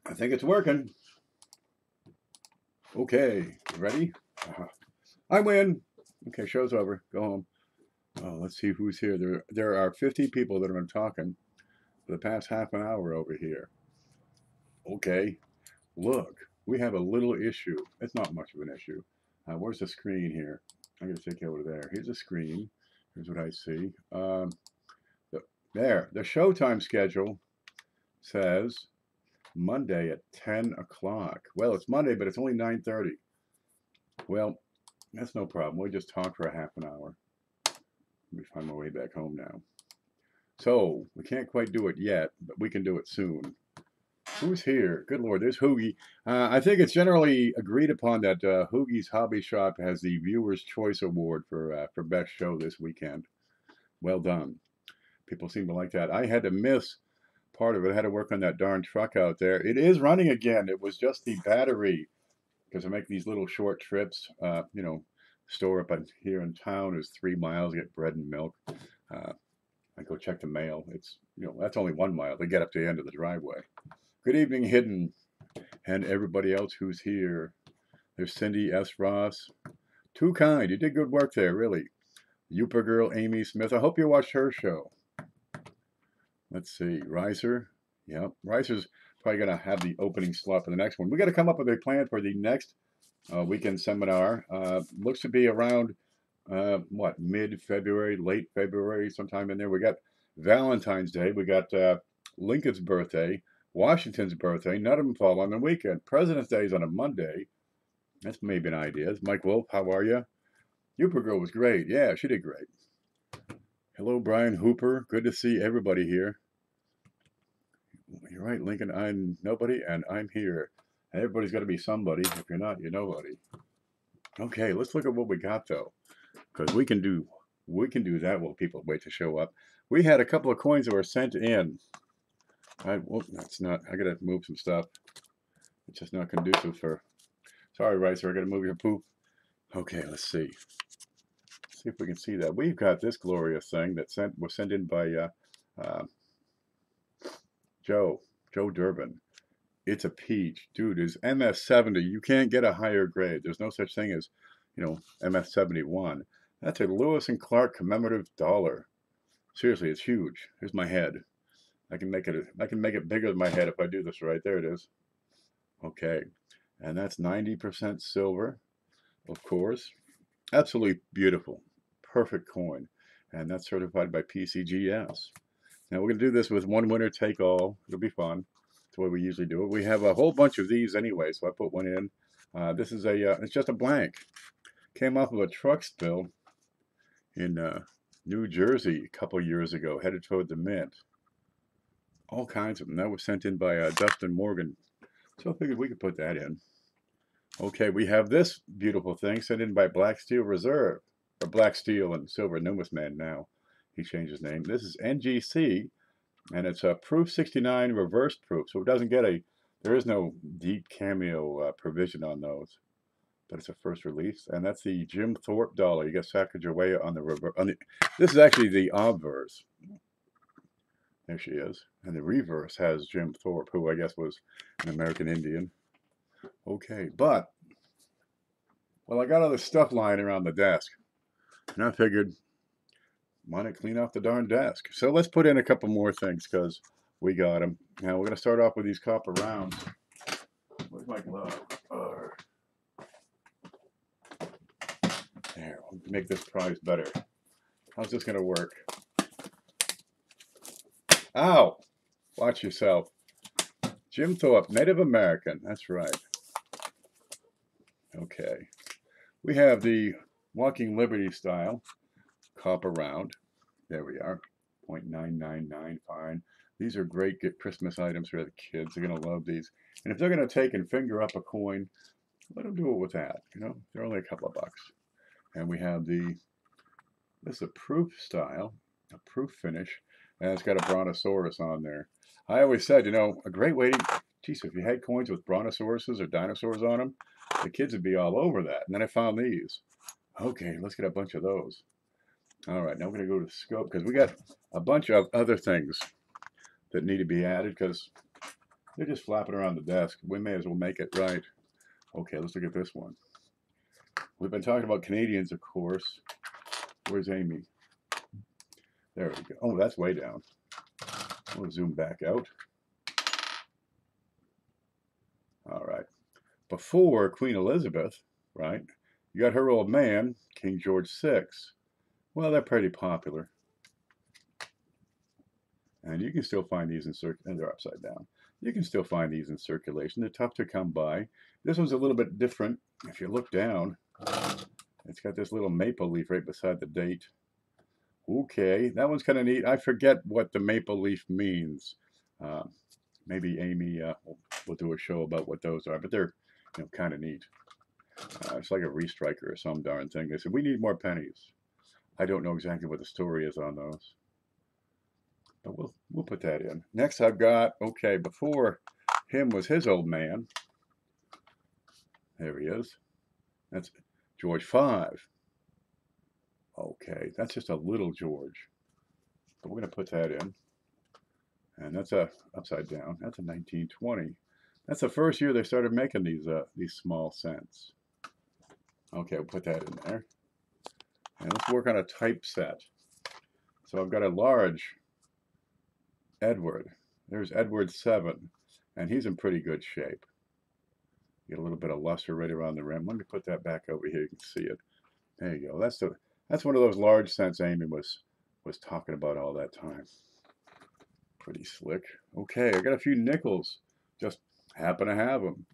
I think it's working. Okay, you ready? I win. Okay, show's over. Go home. Oh, let's see who's here. There are 50 people that have been talking for the past half an hour over here. Okay, look, we have a little issue. It's not much of an issue. Where's the screen here? I'm going to take you over there. Here's the screen. Here's what I see. There, the showtime schedule says Monday at 10 o'clock. Well, it's Monday, but it's only 9:30. Well, that's no problem. We'll just talk for a half an hour. Let me find my way back home now. So, we can't quite do it yet, but we can do it soon. Who's here? Good Lord, there's Hoogie. I think it's generally agreed upon that Hoogie's Hobby Shop has the Viewer's Choice Award for Best Show this weekend. Well done. People seem to like that. I had to miss part of it. I had to work on that darn truck out there. It is running again. It was just the battery, because I make these little short trips. Store up here in town is 3 miles, get bread and milk. I go check the mail. It's, that's only 1 mile to get up to the end of the driveway. Good evening, Hidden, and everybody else who's here. There's Cindy S. Ross. Too kind. You did good work there, really. Youper Girl Amy Smith. I hope you watched her show. Let's see. Riser. Yep. Riser's probably going to have the opening slot for the next one. We got to come up with a plan for the next weekend seminar. Looks to be around, mid-February, late February, sometime in there. We got Valentine's Day. We got Lincoln's birthday. Washington's birthday. None of them fall on the weekend. President's Day is on a Monday. That's maybe an idea. Mike Wolf, how are you? Youper Girl was great. Yeah, she did great. Hello, Brian Hooper. Good to see everybody here. You're right, Lincoln. I'm nobody, and I'm here. And everybody's got to be somebody. If you're not, you're nobody. Okay, let's look at what we got though, because we can do that while people wait to show up. We had a couple of coins that were sent in. That's not. I gotta move some stuff. It's just not conducive for. Sorry, Ricer. I gotta move your poop. Okay, let's see. See if we can see that. We've got this glorious thing that was sent in by Joe Durbin. It's a peach, dude. Is MS70. You can't get a higher grade. There's no such thing as, MS71. That's a Lewis and Clark commemorative dollar. Seriously, it's huge. Here's my head. I can make it bigger than my head if I do this right. There it is. Okay, and that's 90% silver, of course. Absolutely beautiful, perfect coin, and that's certified by PCGS. Now we're gonna do this with one winner take all. It'll be fun. That's the way we usually do it. We have a whole bunch of these anyway, so I put one in. This is it's just a blank. Came off of a truck spill in New Jersey a couple years ago, headed toward the Mint. All kinds of them. That was sent in by Dustin Morgan. So I figured we could put that in. Okay, we have this beautiful thing sent in by Black Steel Reserve, or Black Steel and Silver Numbers Man now. He changed his name. This is NGC, and it's a Proof 69 reverse proof. So it doesn't get there is no deep cameo provision on those, but it's a first release. And that's the Jim Thorpe dollar. You got Sacagawea on the reverse. This is actually the obverse. There she is. And the reverse has Jim Thorpe, who I guess was an American Indian. Okay, but, well, I got all this stuff lying around the desk. And I figured, why not clean off the darn desk? So let's put in a couple more things, because we got them. Now, we're going to start off with these copper rounds. Where's my glove? There, we'll make this prize better. How's this going to work? Ow! Watch yourself. Jim Thorpe, Native American. That's right. Okay. We have the Walking Liberty style copper round. There we are. 0.999. Fine. These are great Christmas items for the kids. They're going to love these. And if they're going to take and finger up a coin, let them do it with that. They're only a couple of bucks. And we have this is a proof style, a proof finish. And it's got a brontosaurus on there. I always said, a great way to, geez, if you had coins with brontosauruses or dinosaurs on them, the kids would be all over that. And then I found these. Okay, let's get a bunch of those. All right, now we're going to go to the scope, because we got a bunch of other things that need to be added, because They're just flapping around the desk. We may as well make it right. Okay, let's look at this one. We've been talking about Canadians, of course. Where's Amy? There we go. Oh, that's way down. We'll zoom back out. All right. Before Queen Elizabeth, right, you got her old man, King George VI. Well, they're pretty popular. And you can still find these in circulation. And they're upside down. You can still find these in circulation. They're tough to come by. This one's a little bit different. If you look down, it's got this little maple leaf right beside the date. Okay, that one's kind of neat. I forget what the maple leaf means. Maybe Amy will do a show about what those are, but they're kind of neat. It's like a restriker or some darn thing. They said, we need more pennies. I don't know exactly what the story is on those. But we'll put that in. Next I've got, okay, before him was his old man. There he is. That's George V. Okay, that's just a little George. But we're going to put that in. And that's a upside down. That's a 1920. That's the first year they started making these small cents. Okay, we'll put that in there. And let's work on a typeset. So I've got a large Edward. There's Edward 7. And he's in pretty good shape. Get a little bit of luster right around the rim. Let me put that back over here. You can see it. There you go. That's one of those large cents Amy was talking about all that time. Pretty slick. Okay, I got a few nickels. Just happen to have them.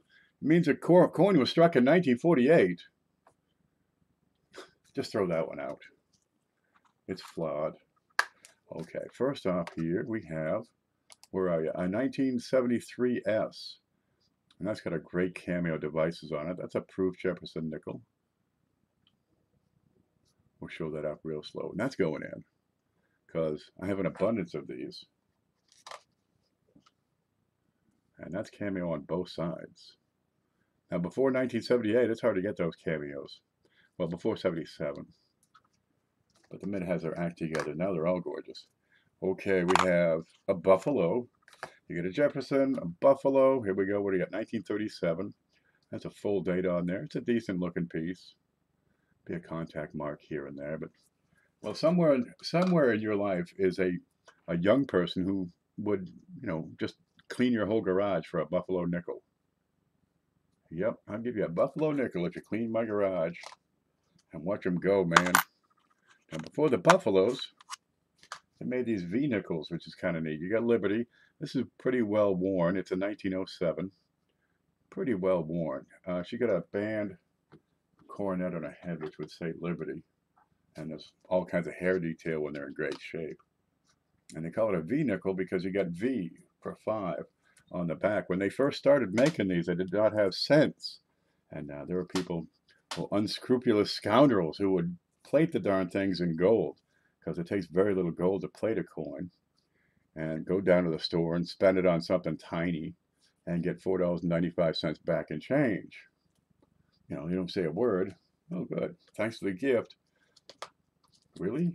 It means a coin was struck in 1948. Just throw that one out. It's flawed. Okay, first off here we have, where are you? A 1973S. And that's got a great cameo devices on it. That's a proof Jefferson nickel. We'll show that up real slow. And that's going in because I have an abundance of these. And that's cameo on both sides. Now, before 1978, it's hard to get those cameos. Well, before 77. But the Mint has their act together. Now they're all gorgeous. Okay, we have a Buffalo. You get a Jefferson, a Buffalo. Here we go. What do you got? 1937. That's a full date on there. It's a decent looking piece. Be a contact mark here and there. But, well, somewhere in your life is a young person who would, just clean your whole garage for a Buffalo nickel. Yep, I'll give you a Buffalo nickel if you clean my garage. And watch them go, man. Now, before the Buffaloes, they made these V nickels, which is kind of neat. You got Liberty. This is pretty well worn. It's a 1907. Pretty well worn. She got a band coronet on her head, which would say Liberty. And there's all kinds of hair detail when they're in great shape. And they call it a V nickel because you got V for 5 on the back. When they first started making these, they did not have cents. And there were people, unscrupulous scoundrels, who would plate the darn things in gold because it takes very little gold to plate a coin, and go down to the store and spend it on something tiny and get $4.95 back in change. You don't say a word. Oh, good. Thanks for the gift. Really?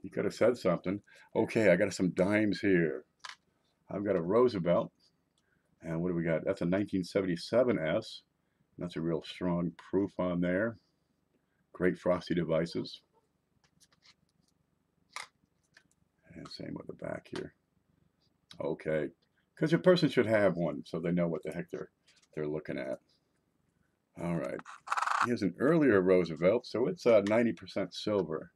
You could have said something. Okay, I got some dimes here. I've got a Roosevelt. And what do we got? That's a 1977S. That's a real strong proof on there. Great frosty devices. And same with the back here. Okay. Because your person should have one so they know what the heck they're looking at. All right. Here's an earlier Roosevelt. So it's 90% silver.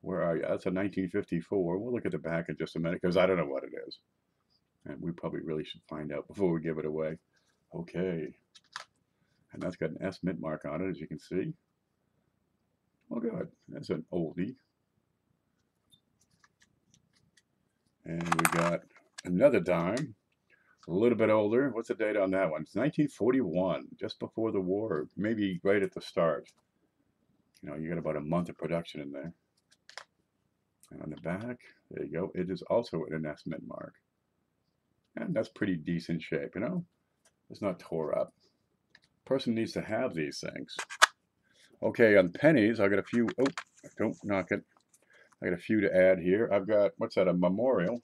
Where are you? That's a 1954. We'll look at the back in just a minute because I don't know what it is. And we probably really should find out before we give it away. Okay. And that's got an S mint mark on it, as you can see. Oh, good. That's an oldie. And we got another dime, a little bit older. What's the date on that one? It's 1941, just before the war, maybe right at the start. You got about a month of production in there. And on the back, there you go. It is also an S mint mark. And that's pretty decent shape, It's not tore up. Person needs to have these things. Okay, on pennies, I got a few. Oh, don't knock it. I got a few to add here. I've got, what's that, a memorial.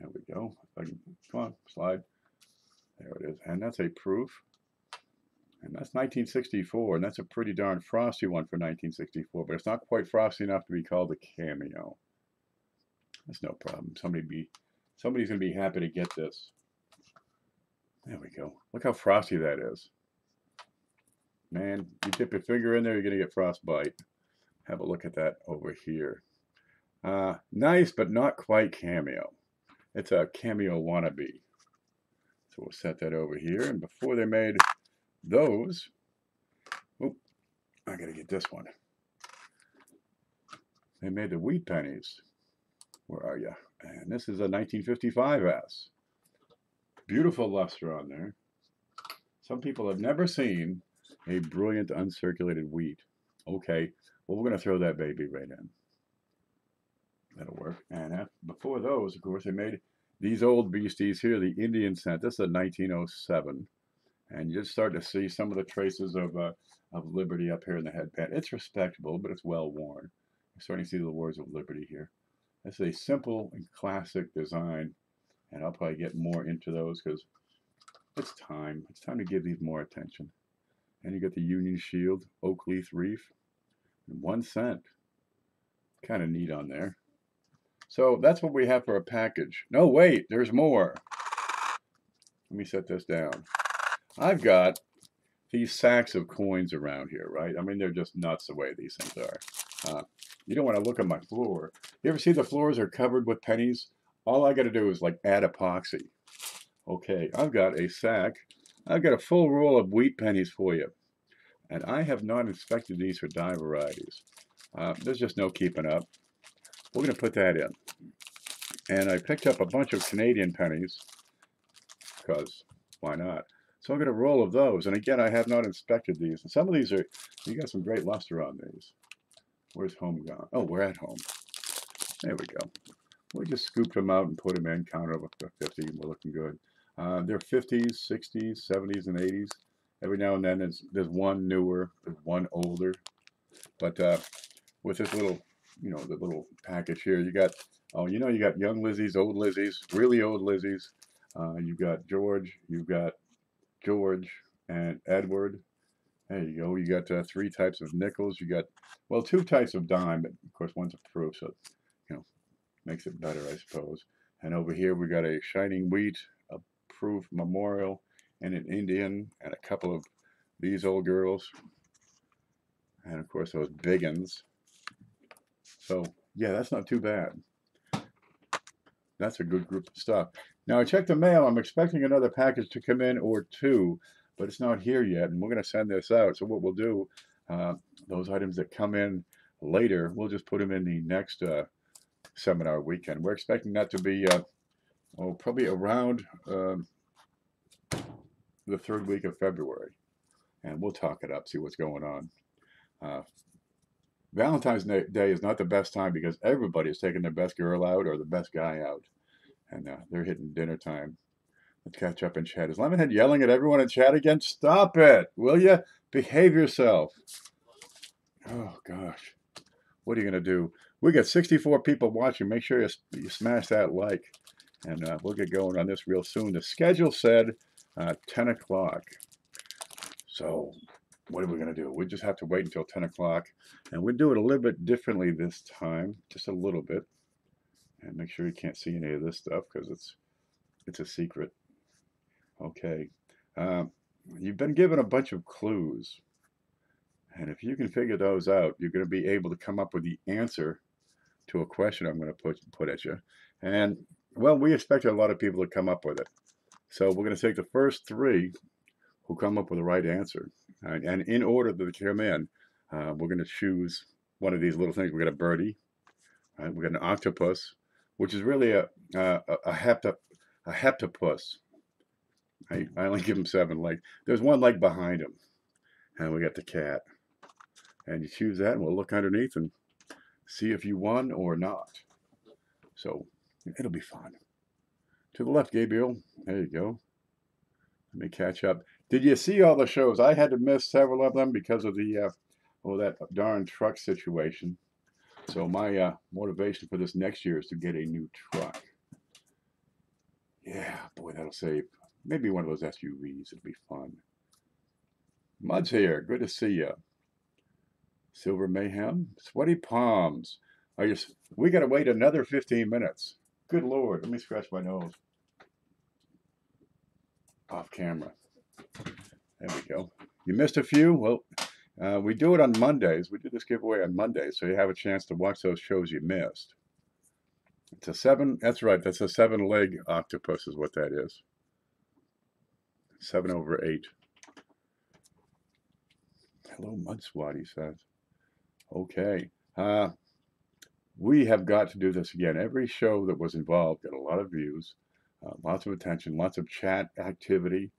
There we go. Come on, slide. There it is. And that's a proof. And that's 1964, and that's a pretty darn frosty one for 1964, but it's not quite frosty enough to be called a cameo. That's no problem. Somebody's gonna be happy to get this. There we go. Look how frosty that is. Man, you dip your finger in there, you're gonna get frostbite. Have a look at that over here. Nice, but not quite cameo. It's a cameo wannabe. So we'll set that over here. And before they made those, oh, I gotta get this one. They made the wheat pennies. Where are you? And this is a 1955S. Beautiful luster on there. Some people have never seen a brilliant uncirculated wheat. Okay, well, we're gonna throw that baby right in. That'll work. And before those, of course, they made these old beasties here, the Indian scent. This is a 1907. And you just start to see some of the traces of Liberty up here in the headband. It's respectable, but it's well worn. You're starting to see the words of Liberty here. This is a simple and classic design, and I'll probably get more into those because it's time. It's time to give these more attention. And you get the Union Shield, oak leaf reef, and 1 cent. Kind of neat on there. So that's what we have for a package. No, wait, there's more. Let me set this down. I've got these sacks of coins around here, right? I mean, they're just nuts the way these things are. You don't want to look at my floor. You ever see the floors are covered with pennies? All I got to do is like add epoxy. Okay, I've got a sack. I've got a full roll of wheat pennies for you. And I have not inspected these for dye varieties. There's just no keeping up. We're going to put that in. And I picked up a bunch of Canadian pennies because why not? So I've got a roll of those. And again, I have not inspected these. And some of these are, you got some great luster on these. Where's home gone? Oh, we're at home. There we go. We just scooped them out and put them in, counted up to 50, and we're looking good. They're 50s, 60s, 70s, and 80s. Every now and then there's one newer, there's one older. But with this little, the little package here, you got, you got young Lizzies, old Lizzies, really old Lizzies. You've got George, and Edward. There you go. You got 3 types of nickels. You got, well, 2 types of dime, but of course one's a proof, so makes it better, I suppose. And over here we got a shining wheat, a proof memorial, and an Indian, and a couple of these old girls, and of course those big uns. So yeah, that's not too bad. That's a good group of stuff. Now I checked the mail. I'm expecting another package to come in or 2, but it's not here yet, and we're going to send this out. So what we'll do, those items that come in later, we'll just put them in the next seminar weekend. We're expecting that to be probably around the 3rd week of February, and we'll talk it up, see what's going on. Valentine's Day is not the best time because everybody is taking their best girl out or the best guy out, and they're hitting dinner time. Let's catch up and chat. Is Lemonhead yelling at everyone in chat again? Stop it, will you? Behave yourself. Oh gosh, what are you gonna do? We got 64 people watching. Make sure you smash that like, and we'll get going on this real soon. The schedule said 10 o'clock. So what are we going to do? We just have to wait until 10 o'clock. And we'll do it a little bit differently this time, just a little bit. And make sure you can't see any of this stuff because it's a secret. Okay. You've been given a bunch of clues. And if you can figure those out, you're going to be able to come up with the answer to a question I'm going to put at you. And, well, we expect a lot of people to come up with it. So we're going to take the first 3 who come up with the right answer. And in order that they come in, we're going to choose one of these little things. We got a birdie. Right? We got an octopus, which is really a heptapus. I only give him 7 legs. There's 1 leg behind him. And we got the cat. And you choose that, and we'll look underneath and see if you won or not. So it'll be fun. To the left, Gabriel. There you go. Let me catch up. Did you see all the shows? I had to miss several of them because of the that darn truck situation. So my motivation for this next year is to get a new truck. That'll save maybe one of those SUVs. It'll be fun. Mud's here. Good to see you. Silver Mayhem. Sweaty palms. We got to wait another 15 minutes. Good Lord. Let me scratch my nose. Off camera. There we go. You missed a few? Well, we do it on Mondays. We do this giveaway on Mondays, so you have a chance to watch those shows you missed. It's a 7, that's right, that's a 7-leg octopus is what that is. 7/8. Hello, Mud Swat, he says. Okay. We have got to do this again. Every show that was involved got a lot of views, lots of attention, lots of chat activity,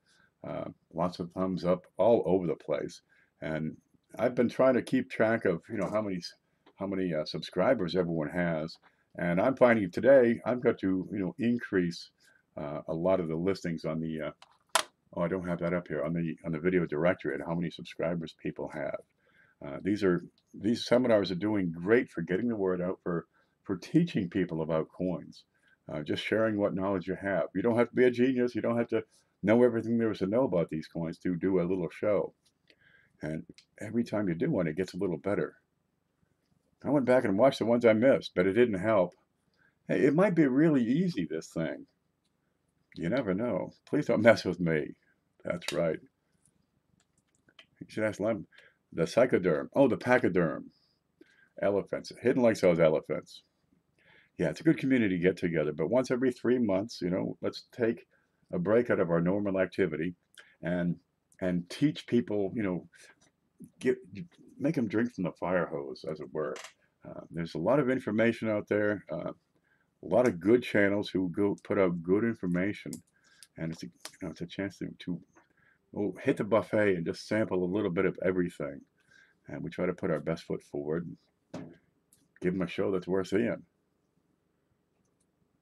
lots of thumbs up all over the place. And I've been trying to keep track of, how many subscribers everyone has. And I'm finding today I've got to, increase a lot of the listings on the, I don't have that up here, on the video directory and how many subscribers people have. These seminars are doing great for getting the word out, for teaching people about coins, just sharing what knowledge you have. You don't have to be a genius. You don't have to know everything there is to know about these coins to do a little show. And every time you do one, it gets a little better. I went back and watched the ones I missed, but it didn't help. Hey, it might be really easy, this thing. You never know. Please don't mess with me. That's right. You should ask them. The psychoderm. Oh, the pachyderm. Elephants. Hidden likes those elephants. Yeah, it's a good community get together, but once every 3 months, let's take a break out of our normal activity and teach people, make them drink from the fire hose, as it were. There's a lot of information out there, a lot of good channels who put out good information, and it's a chance to hit the buffet and just sample a little bit of everything. And we try to put our best foot forward, give them a show that's worth seeing.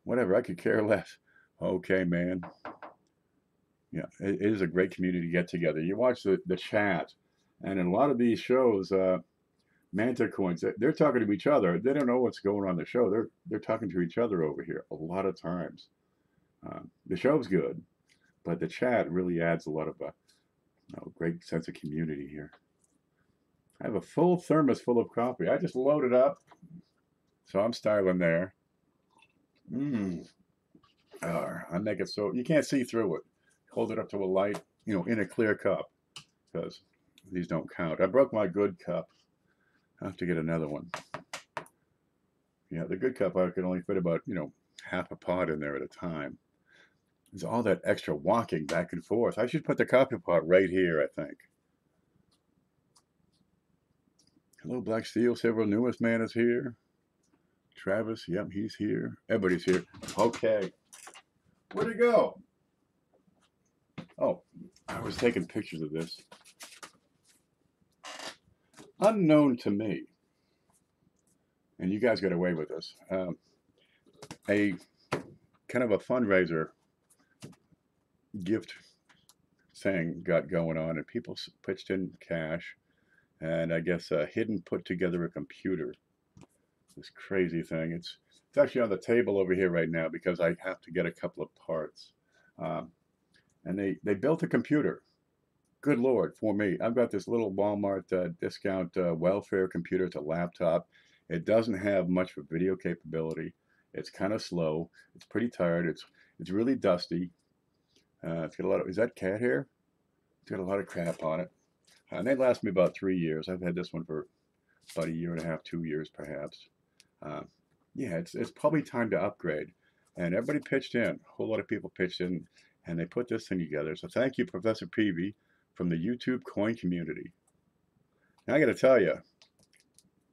Whatever, I could care less. Okay, man. Yeah, it is a great community get together. You watch the chat, and in a lot of these shows, Manta coins, they're talking to each other. They don't know what's going on in the show. They're talking to each other over here a lot of times. The show's good, but the chat really adds a lot of a great sense of community here. I have a full thermos full of coffee. I just loaded up, so I'm styling there. I make it so you can't see through it. Hold it up to a light, in a clear cup, because these don't count. I broke my good cup. I have to get another one. Yeah, the good cup, I could only fit about, half a pot in there at a time. There's all that extra walking back and forth. I should put the coffee pot right here, I think. Hello, Black Steel. Several newest man is here. Travis, yep, he's here. Everybody's here. Okay. Where'd he go? Oh, I was taking pictures of this. Unknown to me, and you guys got away with this, a kind of a fundraiser gift thing got going on, and people pitched in cash, and I guess Hidden put together a computer. This crazy thing. It's actually on the table over here right now because I have to get a couple of parts. And they built a computer. Good Lord, for me. I've got this little Walmart discount welfare computer. It's a laptop. It doesn't have much for video capability. It's kind of slow. It's pretty tired. It's really dusty. It's got a lot of, is that cat hair? It's got a lot of crap on it. And they last me about 3 years. I've had this one for about 1.5 years, 2 years perhaps. Yeah, it's probably time to upgrade. And everybody pitched in. A whole lot of people pitched in, and they put this thing together. So thank you, Professor Peavy, from the YouTube coin community. Now I got to tell you,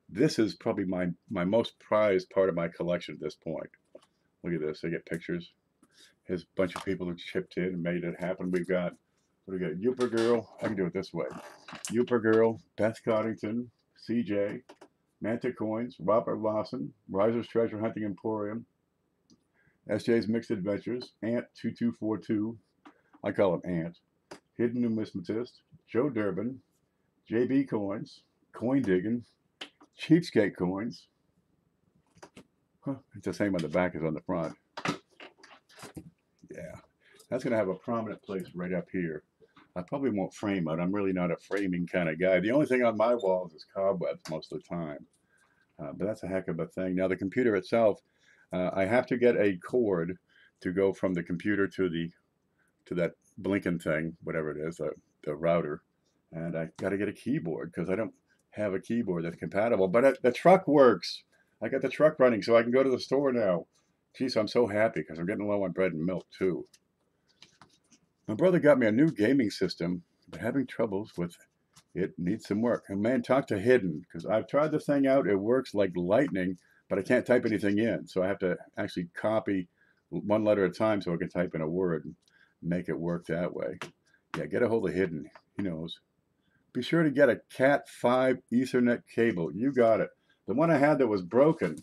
this is probably my most prized part of my collection at this point. Look at this. I get pictures. Here's a bunch of people who chipped in and made it happen. We've got, what do we got? Youper Girl. I can do it this way. Youper Girl, Beth Coddington, CJ, Manta Coins, Robert Lawson, Riser's Treasure Hunting Emporium, SJ's Mixed Adventures, Ant2242, I call him Ant, Hidden Numismatist, Joe Durbin, JB Coins, Coin Diggin', Cheapskate Coins. Huh, it's the same on the back as on the front. Yeah. That's going to have a prominent place right up here. I probably won't frame it. I'm really not a framing kind of guy. The only thing on my walls is cobwebs most of the time. But that's a heck of a thing. Now the computer itself, I have to get a cord to go from the computer to that blinking thing, whatever it is, the router, and I got to get a keyboard because I don't have a keyboard that's compatible. But the truck works. I got the truck running, so I can go to the store now. Geez, I'm so happy because I'm getting low on bread and milk too. My brother got me a new gaming system, but having troubles with it needs some work. And man, talk to Hidden, because I've tried the thing out. It works like lightning, but I can't type anything in. So I have to actually copy one letter at a time so I can type in a word and make it work that way. Yeah, get a hold of Hidden. He knows. Be sure to get a Cat 5 Ethernet cable. You got it. The one I had that was broken.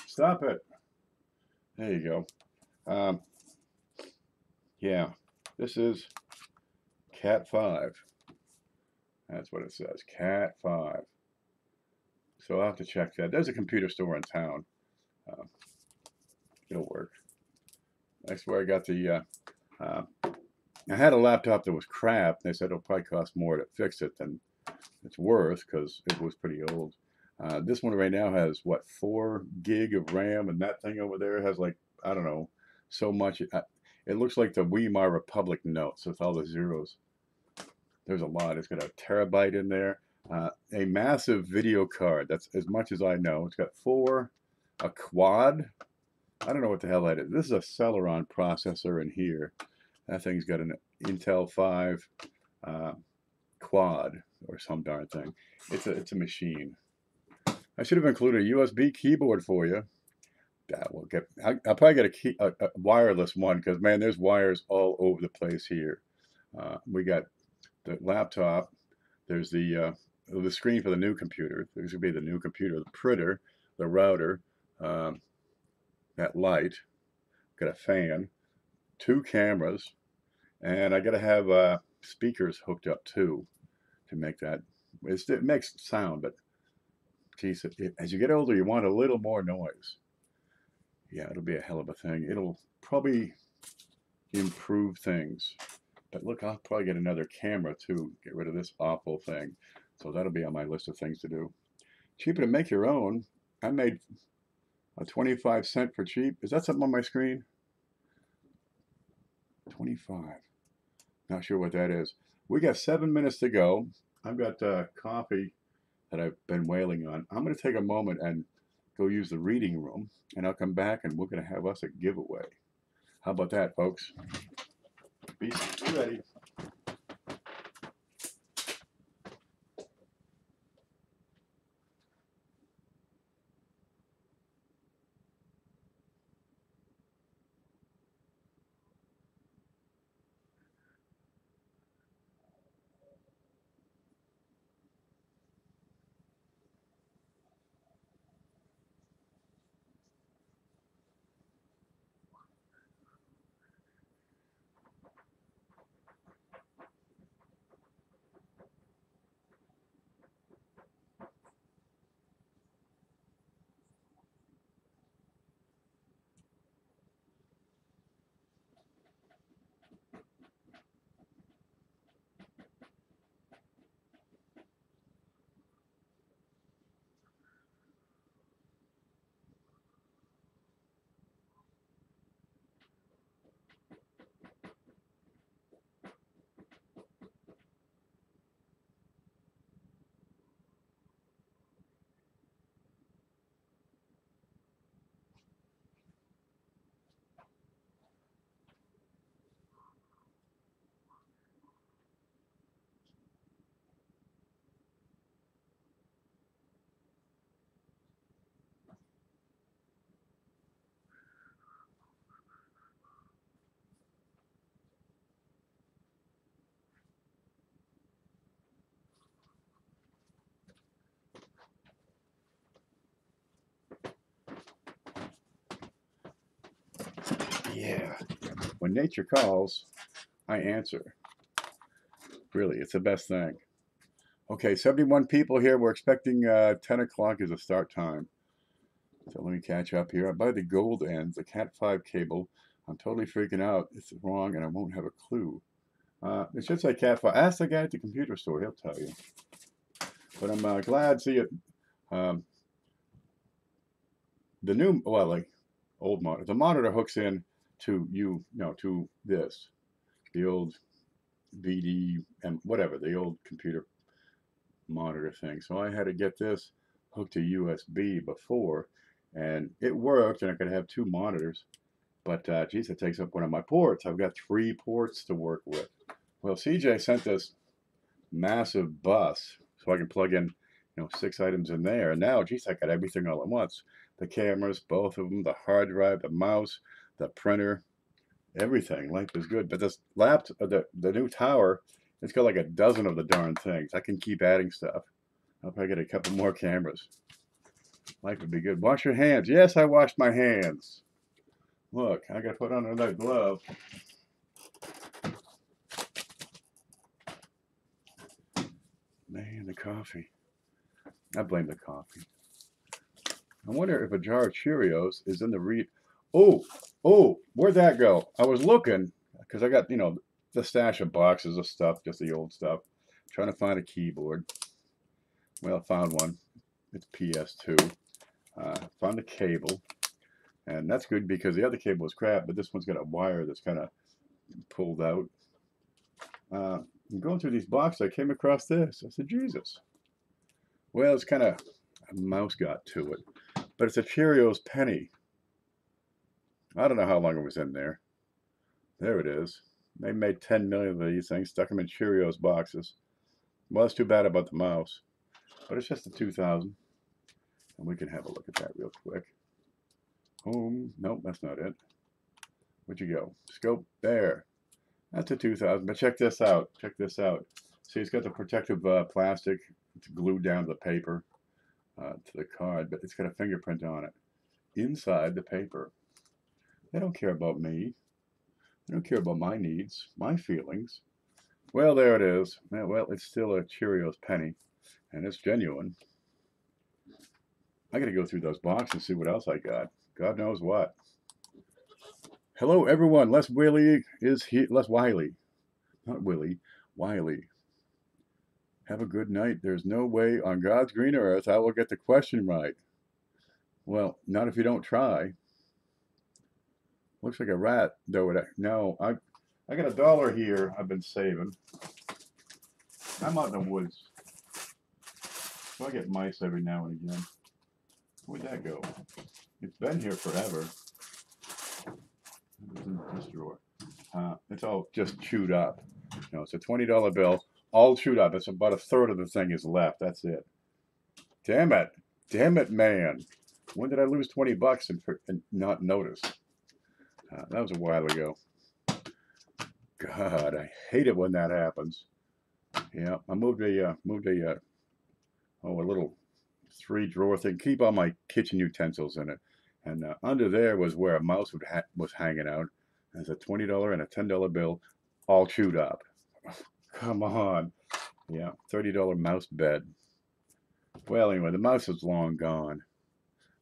Stop it. There you go. Yeah, this is Cat 5. That's what it says, Cat 5. So I'll have to check that. There's a computer store in town. It'll work. That's where I got the, I had a laptop that was crap. They said it'll probably cost more to fix it than it's worth because it was pretty old. This one right now has, what, 4 gig of RAM, and that thing over there has like, I don't know, so much. It looks like the Weimar Republic notes with all the zeros. There's a lot. It's got a terabyte in there. A massive video card. That's as much as I know. It's got 4, a quad. I don't know what the hell that is. This is a Celeron processor in here. That thing's got an Intel 5 quad or some darn thing. It's a machine. I should have included a USB keyboard for you. I'll probably get a wireless one because, man, there's wires all over the place here. We got the laptop. There's the screen for the new computer. There's going to be the new computer, the printer, the router, that light. Got a fan, 2 cameras, and I got to have speakers hooked up too to make that. It makes sound, but geez, as you get older, you want a little more noise. Yeah, it'll be a hell of a thing. It'll probably improve things. But look, I'll probably get another camera too. Get rid of this awful thing. So that'll be on my list of things to do. Cheaper to make your own. I made a 25 cent for cheap. Is that something on my screen? 25. Not sure what that is. We got 7 minutes to go. I've got coffee that I've been wailing on. I'm going to take a moment and go use the reading room, and I'll come back and we're going to have us a giveaway. How about that, folks? Be ready. Yeah. When nature calls, I answer. Really, it's the best thing. Okay, 71 people here. We're expecting 10 o'clock is a start time. So let me catch up here. I buy the gold ends, the Cat 5 cable. I'm totally freaking out. It's wrong and I won't have a clue. It should say Cat 5. Ask the guy at the computer store. He'll tell you. But I'm glad to see it. Um, the new, well, like old monitor, the monitor hooks in to to this, the old VD and whatever, the old computer monitor thing. So I had to get this hooked to USB before, and it worked, and I could have two monitors. But geez, it takes up one of my ports. I've got 3 ports to work with. Well, CJ sent this massive bus so I can plug in, 6 items in there. And now, geez, I got everything all at once. The cameras, both of them, the hard drive, the mouse, the printer, everything. Life is good. But this laptop, the new tower, it's got like a dozen of the darn things. I can keep adding stuff. I'll probably get a couple more cameras. Life would be good. Wash your hands. Yes, I washed my hands. Look, I got to put on another glove. Man, the coffee. I blame the coffee. I wonder if a jar of Cheerios is in the Oh, where'd that go? I was looking, because I got, the stash of boxes of stuff, just the old stuff. Trying to find a keyboard. Well, I found one. It's PS2. Found a cable. And that's good because the other cable was crap, but this one's got a wire that's kind of pulled out. Going through these boxes, I came across this. I said, Jesus. Well, it's kind of, a mouse got to it. But it's a Cheerios penny. I don't know how long it was in there. There it is. They made 10 million of these things, stuck them in Cheerios boxes. Well, it's too bad about the mouse. But it's just a 2000. And we can have a look at that real quick. Home. Nope, that's not it. Where'd you go? Scope. There. That's a 2000. But check this out. Check this out. See, it's got the protective plastic. It's glued down to the paper, to the card, but it's got a fingerprint on it. Inside the paper. They don't care about me. They don't care about my needs, my feelings. Well, there it is. Well, it's still a Cheerios penny, and it's genuine. I got to go through those boxes and see what else I got. God knows what. Hello, everyone. Les Wiley is here. Les Wiley. Not Willie. Wiley. Have a good night. There's no way on God's green earth I will get the question right. Well, not if you don't try. Looks like a rat, though. No, I got $1 here I've been saving. I'm out in the woods. So I get mice every now and again. Where'd that go? It's been here forever. It's in this drawer. It's all just chewed up. It's a $20 bill, all chewed up. It's about a third of the thing is left. That's it. Damn it. Damn it, man. When did I lose 20 bucks and not notice? That was a while ago. God, I hate it when that happens. Yeah, I moved a little 3-drawer thing. Keep all my kitchen utensils in it. And under there was where a mouse was hanging out. There's a $20 and a $10 bill, all chewed up. Come on. Yeah, $30 mouse bed. Well, anyway, the mouse is long gone.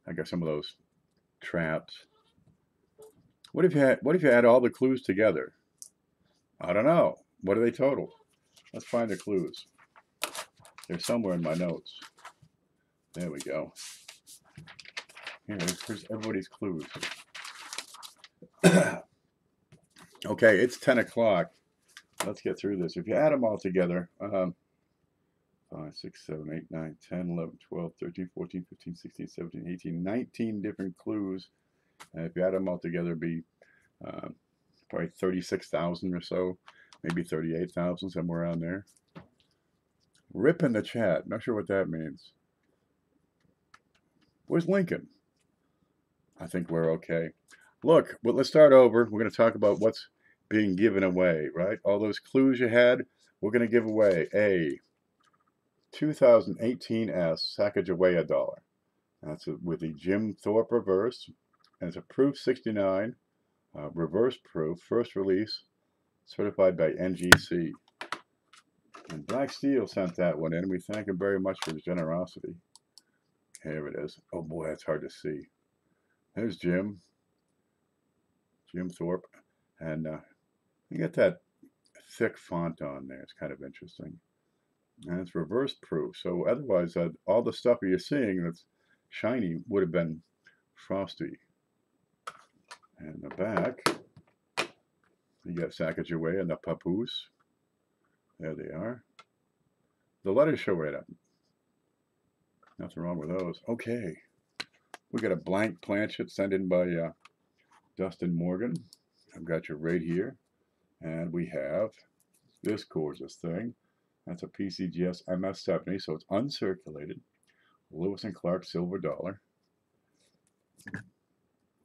I got some of those traps. What if you had all the clues together? I don't know. What are they total? Let's find the clues. They're somewhere in my notes. There we go. Here's everybody's clues. Okay, it's 10 o'clock. Let's get through this. If you add them all together, 5, 6, 7, 8, 9, 10, 11, 12, 13, 14, 15, 16, 17, 18, 19 different clues. And if you add them all together, it'd be probably 36,000 or so, maybe 38,000, somewhere around there. Rip in the chat. Not sure what that means. Where's Lincoln? I think we're okay. Look, well, let's start over. We're going to talk about what's being given away, right? All those clues you had, we're going to give away a 2018 S Sacagawea dollar. That's with the Jim Thorpe reverse, and it's a proof 69, reverse proof, first release, certified by NGC. And Black Steel sent that one in. We thank him very much for his generosity. Here it is. Oh boy, that's hard to see. There's Jim Thorpe, and you get that thick font on there. It's kind of interesting. And it's reverse proof. So otherwise, all the stuff you're seeing that's shiny would have been frosty. And the back, you got Sacagawea and the papoose. There they are. The letters show right up. Nothing wrong with those. Okay. We got a blank planchet sent in by Dustin Morgan. I've got you right here. And we have this gorgeous thing. That's a PCGS MS70, so it's uncirculated. Lewis and Clark silver dollar.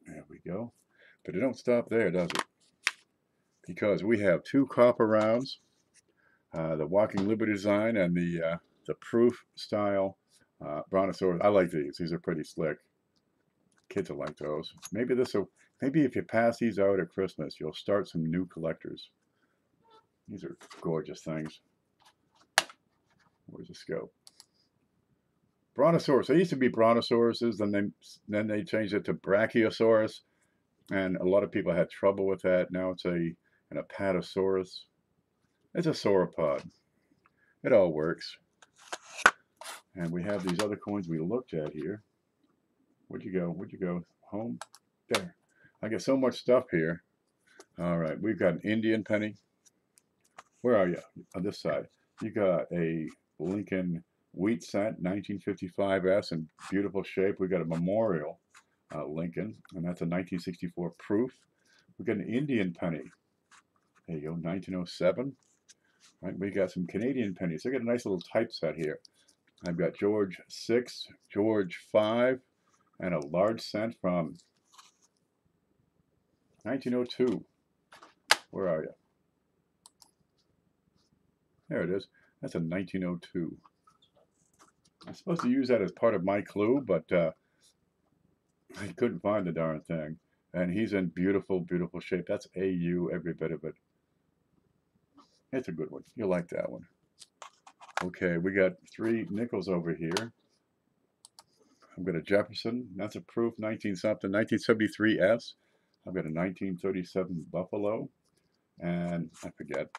There we go. But it don't stop there, does it? Because we have two copper rounds, the Walking Liberty design and the proof style Brontosaurus. I like these. These are pretty slick. Kids will like those. Maybe if you pass these out at Christmas, you'll start some new collectors. These are gorgeous things. Where's the scope? Brontosaurus. They used to be Brontosauruses, then they changed it to Brachiosaurus, and a lot of people had trouble with that. Now it's an Apatosaurus. It's a sauropod. It all works. And we have these other coins we looked at here. Where'd you go? Where'd you go? Home? There. I get so much stuff here. All right, we've got an Indian penny. Where are you? On this side. You got a Lincoln wheat cent, 1955S, in beautiful shape. We got a memorial Lincoln, and that's a 1964 proof. We got an Indian penny. There you go, 1907. Right, we got some Canadian pennies. I got a nice little typeset here. I've got George 6, George 5, and a large cent from 1902. Where are you? There it is. That's a 1902. I'm supposed to use that as part of my clue, but I couldn't find the darn thing. And he's in beautiful, beautiful shape. That's AU, every bit of it. It's a good one. You'll like that one. Okay, we got 3 nickels over here. I've got a Jefferson. That's a proof, 19-something, 1973S. I've got a 1937 Buffalo. And I forget.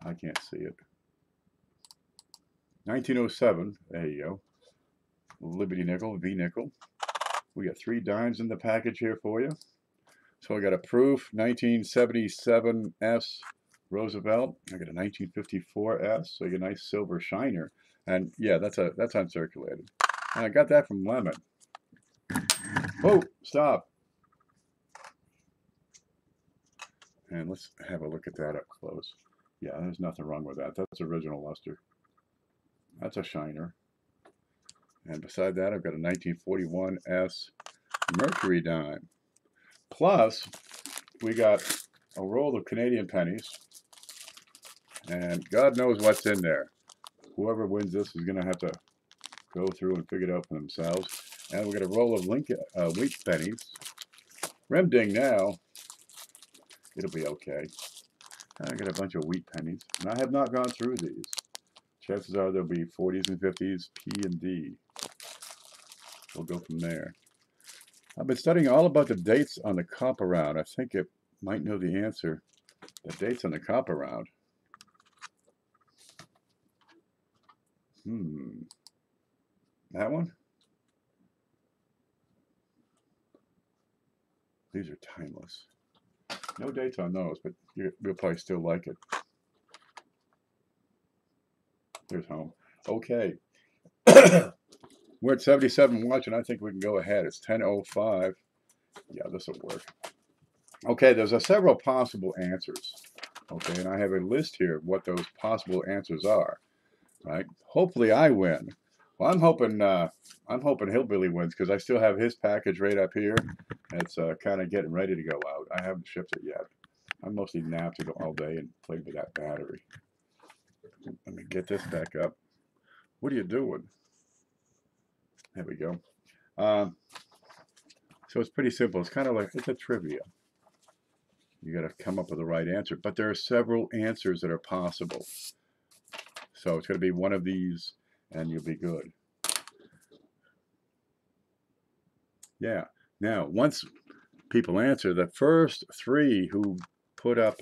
I can't see it. 1907. There you go. Liberty nickel, V nickel. We got 3 dimes in the package here for you. So I got a proof 1977S Roosevelt. I got a 1954S. So you get a nice silver shiner. And yeah, that's uncirculated. And I got that from Lemon. Oh, stop. And let's have a look at that up close. Yeah, there's nothing wrong with that. That's original luster. That's a shiner. And beside that, I've got a 1941S Mercury dime. Plus, we got a roll of Canadian pennies. And God knows what's in there. Whoever wins this is going to have to go through and figure it out for themselves. And we got a roll of wheat pennies. Rim ding now. It'll be okay. I got a bunch of wheat pennies. And I have not gone through these. Chances are there'll be 40s and 50s, P and D. We'll go from there. I've been studying all about the dates on the copper round. I think it might know the answer. The dates on the copper round. That one? These are timeless. No dates on those, but you'll probably still like it. Here's home. Okay. We're at 77 watch, and I think we can go ahead. It's 10:05. Yeah, this will work. Okay, there's several possible answers. Okay, and I have a list here of what those possible answers are. Right? Hopefully, I win. Well, I'm hoping Hillbilly wins because I still have his package right up here. It's kind of getting ready to go out. I haven't shipped it yet. I'm mostly napped all day and played with that battery. Let me get this back up. What are you doing? There we go. So it's pretty simple. It's kind of like, it's a trivia. You got to come up with the right answer. But there are several answers that are possible. So it's going to be one of these, and you'll be good. Yeah. Now, once people answer, the first three who put up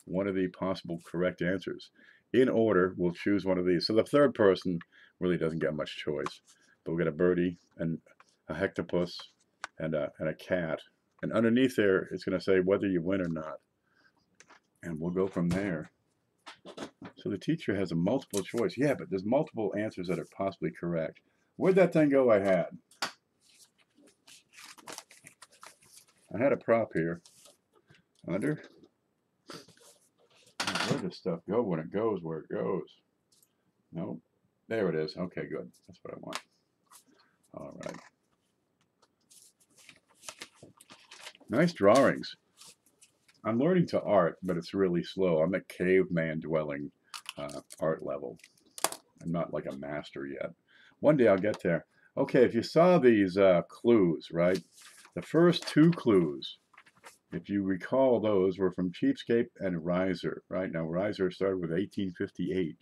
one of the possible correct answers in order will choose one of these. So the third person really doesn't get much choice. But we'll get a birdie and a hectopus and a cat. And underneath there, it's going to say whether you win or not. And we'll go from there. So the teacher has a multiple choice. Yeah, but there's multiple answers that are possibly correct. Where'd that thing go I had? I had a prop here. Under? Where does stuff go when it goes where it goes? No. There it is. Okay, good. That's what I want. All right. Nice drawings. I'm learning to art, but it's really slow. I'm at caveman dwelling art level. I'm not like a master yet. One day I'll get there. Okay, if you saw these clues, right? The first two clues, if you recall those, were from Cheapskate and Riser, right? Now, Riser started with 1858,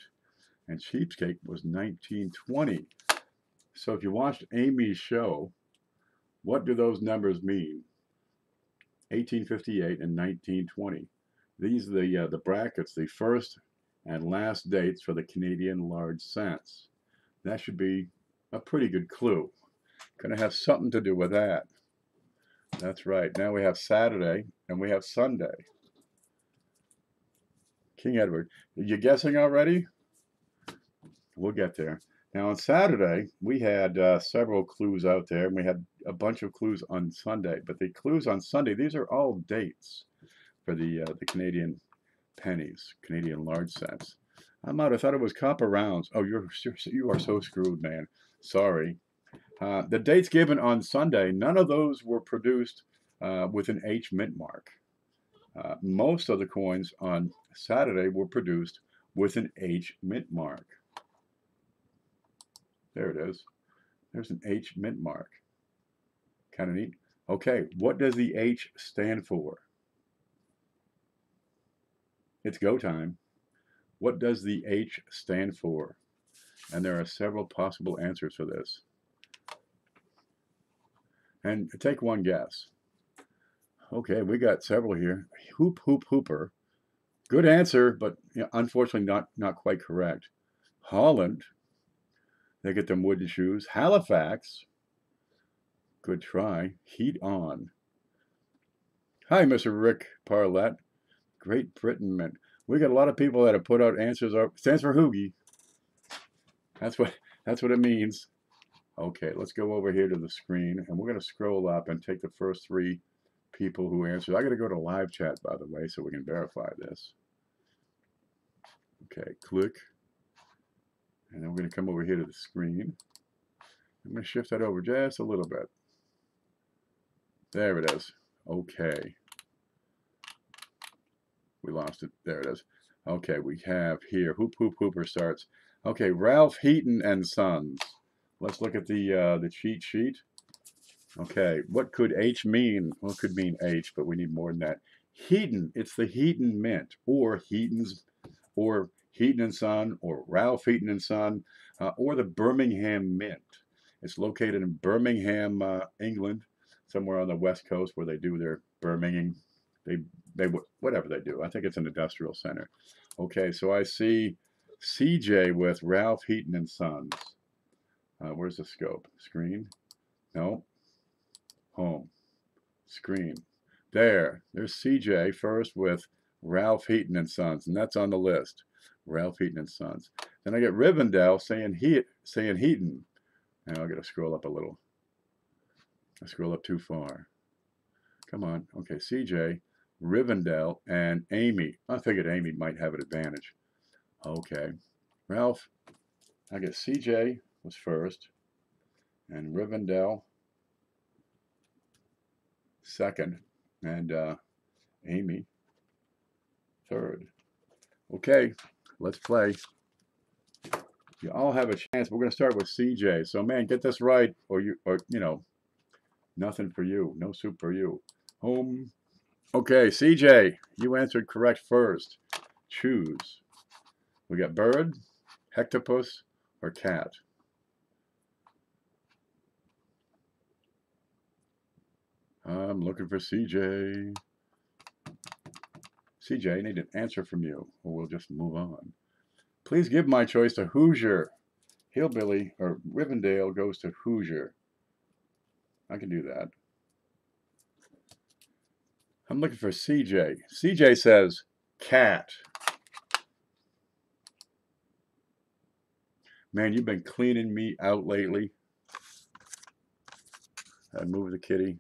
and Cheapskate was 1920. So if you watched Amy's show, what do those numbers mean? 1858 and 1920. These are the brackets, the first and last dates for the Canadian large cents. That should be a pretty good clue. Going to have something to do with that. That's right. Now we have Saturday and we have Sunday. King Edward. Are you guessing already? We'll get there. Now on Saturday, we had several clues out there, and we had a bunch of clues on Sunday. But the clues on Sunday, these are all dates for the Canadian pennies, Canadian large cents. I'm out. I thought it was copper rounds. Oh, you are so screwed, man. Sorry. The dates given on Sunday, none of those were produced with an H mint mark. Most of the coins on Saturday were produced with an H mint mark. There it is. There's an H mint mark. Kind of neat. Okay, what does the H stand for? It's go time. What does the H stand for? And there are several possible answers for this. And take one guess. Okay, we got several here. Hoop, hoop, hooper. Good answer, but unfortunately not quite correct. Holland. They get them wooden shoes. Halifax. Good try. Heat on. Hi, Mr. Rick Parlett. Great Britain Mint. We got a lot of people that have put out answers. Stands for Hoogie. That's what it means. Okay, let's go over here to the screen, and we're going to scroll up and take the first three people who answered. I got to go to live chat, by the way, so we can verify this. Okay, click. And then we're going to come over here to the screen. I'm going to shift that over just a little bit. There it is. Okay. We lost it. There it is. Okay, we have here, Hoop Hoop Hooper starts. Okay, Ralph Heaton and Sons. Let's look at the cheat sheet. Okay, what could H mean? Well, it could mean H, but we need more than that. Heaton, it's the Heaton Mint, or Heaton's, or Heaton and Son, or Ralph Heaton and Son, or the Birmingham Mint. It's located in Birmingham, England, somewhere on the west coast where they do their Birmingham. They whatever they do. I think it's an industrial center. Okay, so I see CJ with Ralph Heaton and Sons. Where's the scope? Screen? No. Home. Screen. There's CJ first with Ralph Heaton and Sons, and that's on the list. Ralph Heaton and Sons. Then I get Rivendell saying Heaton. Now I got to scroll up a little. I scroll up too far. Come on. Okay, CJ, Rivendell, and Amy. I figured Amy might have an advantage. Okay. Ralph, I guess CJ was first, and Rivendell second, and Amy third. Okay, let's play. You all have a chance. We're going to start with CJ. So, man, get this right, or nothing for you. No soup for you. Home. Okay, CJ, you answered correct first. Choose. We got bird, hectopus, or cat. I'm looking for CJ. CJ, I need an answer from you, or we'll just move on. Please give my choice to Hoosier. Hillbilly or Rivendell goes to Hoosier. I can do that. I'm looking for CJ. CJ says cat. Man, you've been cleaning me out lately. I moved the kitty.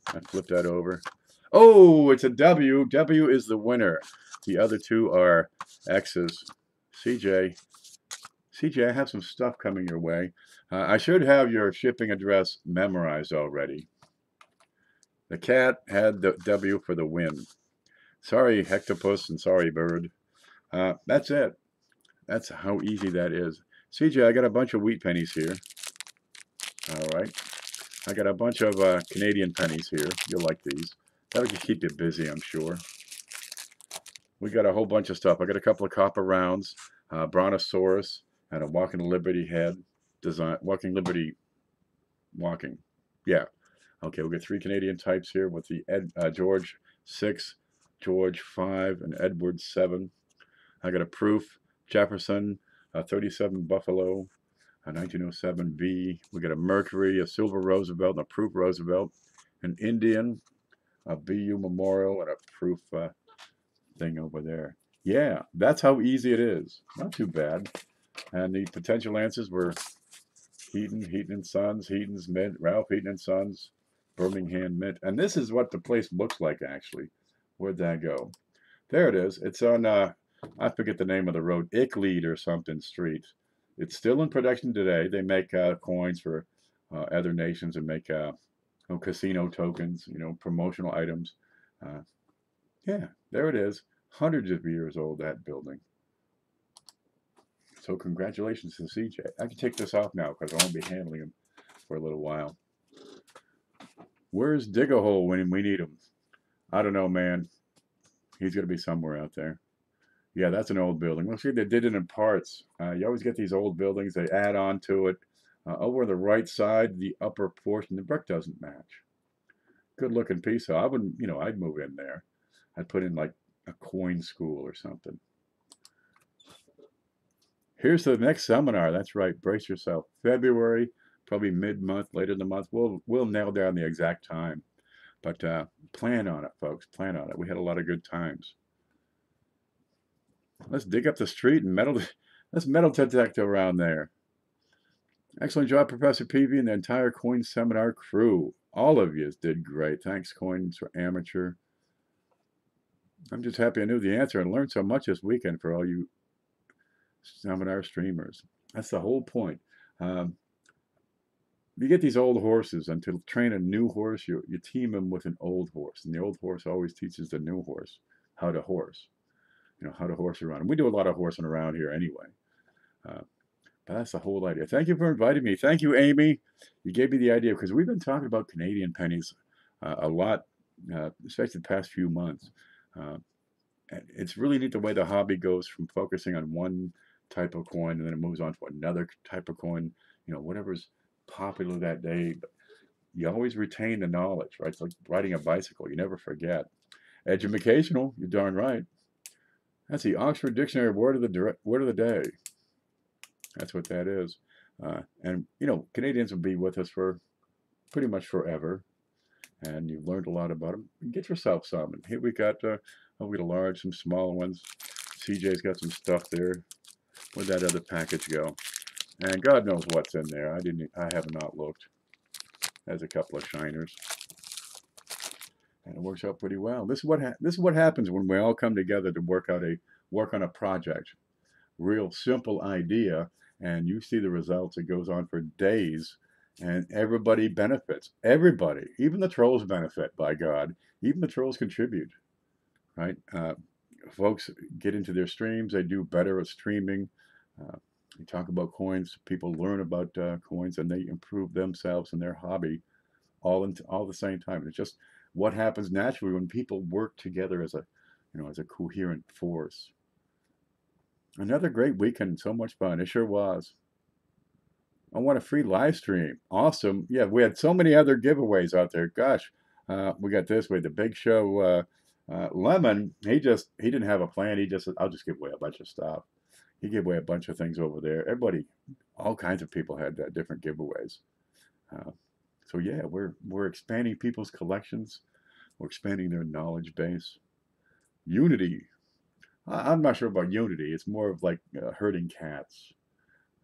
I flipped that over. Oh, it's a W. W is the winner. The other two are X's. CJ. CJ, I have some stuff coming your way. I should have your shipping address memorized already. The cat had the W for the win. Sorry, Hectopus, and sorry, Bird. That's it. That's how easy that is. CJ, I got a bunch of wheat pennies here. All right. I got a bunch of Canadian pennies here. You'll like these. That'll just keep you busy, I'm sure. We got a whole bunch of stuff. I got a couple of copper rounds, Brontosaurus, and a Walking Liberty head design. Walking Liberty, walking. Yeah. Okay, we got 3 Canadian types here with the George 6, George 5, and Edward 7. I got a proof Jefferson, a 37 Buffalo, a 1907 V. We got a Mercury, a Silver Roosevelt, and a proof Roosevelt, an Indian, a BU Memorial, and a proof thing over there. Yeah, that's how easy it is. Not too bad. And the potential answers were Heaton and Sons, Heaton's Mint, Ralph Heaton and Sons, Birmingham Mint. And this is what the place looks like, actually. Where'd that go? There it is. It's on, I forget the name of the road, Icklead or something street. It's still in production today. They make coins for other nations and make casino tokens, promotional items. Yeah, there it is. Hundreds of years old, that building. So congratulations to CJ. I can take this off now because I won't be handling him for a little while. Where's Dig-A-Hole when we need him? I don't know, man. He's going to be somewhere out there. Yeah, that's an old building. Let's see, they did it in parts. You always get these old buildings. They add on to it. Over on the right side, the upper portion, the brick doesn't match. Good looking piece. So I wouldn't, I'd move in there. I'd put in like a coin school or something. Here's the next seminar. That's right. Brace yourself. February, probably mid-month, later in the month. We'll nail down the exact time. But plan on it, folks. Plan on it. We had a lot of good times. Let's dig up the street and let's metal detect around there. Excellent job, Professor Peavy and the entire Coin Seminar crew. All of you did great. Thanks, Coins for Amateur. I'm just happy I knew the answer and learned so much this weekend for all you seminar streamers. That's the whole point. You get these old horses, and to train a new horse, you team them with an old horse. And the old horse always teaches the new horse how to horse. How to horse around. And we do a lot of horsing around here anyway. But that's the whole idea. Thank you for inviting me. Thank you, Amy. You gave me the idea because we've been talking about Canadian pennies a lot, especially the past few months. And it's really neat the way the hobby goes from focusing on one type of coin and then it moves on to another type of coin, whatever's popular that day. But you always retain the knowledge, right? It's like riding a bicycle. You never forget. Educational, you're darn right. That's the Oxford Dictionary word of the day. That's what that is. And Canadians will be with us for pretty much forever. And you've learned a lot about them. Get yourself some. And here we got a large, some small ones. CJ's got some stuff there. Where'd that other package go? And God knows what's in there. I have not looked. There's a couple of shiners. And it works out pretty well. This is what happens when we all come together to work on a project. Real simple idea, and you see the results. It goes on for days, and everybody benefits. Everybody, even the trolls benefit. By God, even the trolls contribute. Right? Folks get into their streams. They do better at streaming. We talk about coins. People learn about coins, and they improve themselves and their hobby all the same time. It's just what happens naturally when people work together as a coherent force. Another great weekend, so much fun. It sure was. I want a free live stream. Awesome. Yeah, we had so many other giveaways out there. Gosh, We got this way, the Big Show. Lemon, he didn't have a plan. He just, I'll just give away a bunch of stuff. He gave away a bunch of things over there. Everybody, all kinds of people had different giveaways. Uh, so yeah, we're expanding people's collections. We're expanding their knowledge base. Unity. I'm not sure about unity. It's more of like herding cats,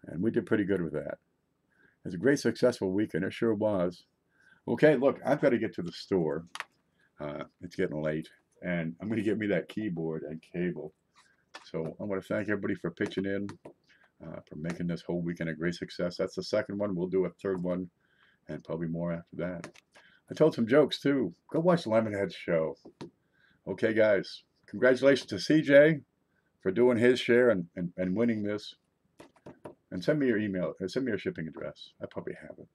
and we did pretty good with that. It was a great, successful weekend. It sure was. Okay, look, I've got to get to the store. It's getting late, and I'm going to get me that keyboard and cable. So I want to thank everybody for pitching in, for making this whole weekend a great success. That's the second one. We'll do a third one, and probably more after that. I told some jokes too. Go watch Lemonhead's show. Okay, guys. Congratulations to CJ for doing his share and winning this. And send me your email. Send me your shipping address. I probably have it.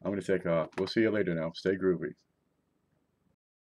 I'm going to take off. We'll see you later now. Stay groovy.